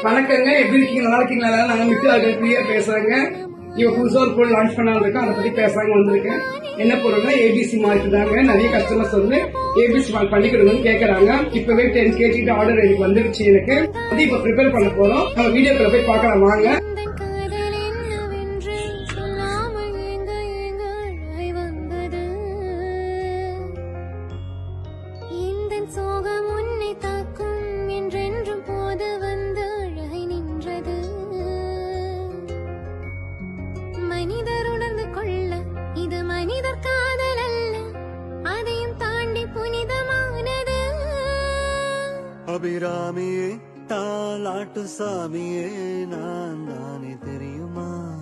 வணக்கங்க, எப்படி இருக்கீங்க? நல்லா இருக்கீங்களா? நாங்க மித்து பிரியா பேசுறாங்க. இவ புதுசா ஒரு பொருள் லான்ச் பண்ணாலும் இருக்கோம், அதை பத்தி பேசுறாங்க வந்திருக்கேன். என்ன பொருள்னா ஏபிசி மால்ட் தாங்க. நிறைய கஸ்டமர்ஸ் வந்து ஏபிசி மால்ட் பண்ணி கொடுங்கன்னு கேக்குறாங்க. இப்பவே 10 kg ஆர்டர் எனக்கு வந்துருச்சு. எனக்கு அது இப்ப ப்ரிப்பேர் பண்ண போறோம். நம்ம வீடியோக்குள்ள போய் பார்க்கலாம் வாங்க. அபிராமியே தாலாட்டு சாமியே நான் தானே தெரியுமா?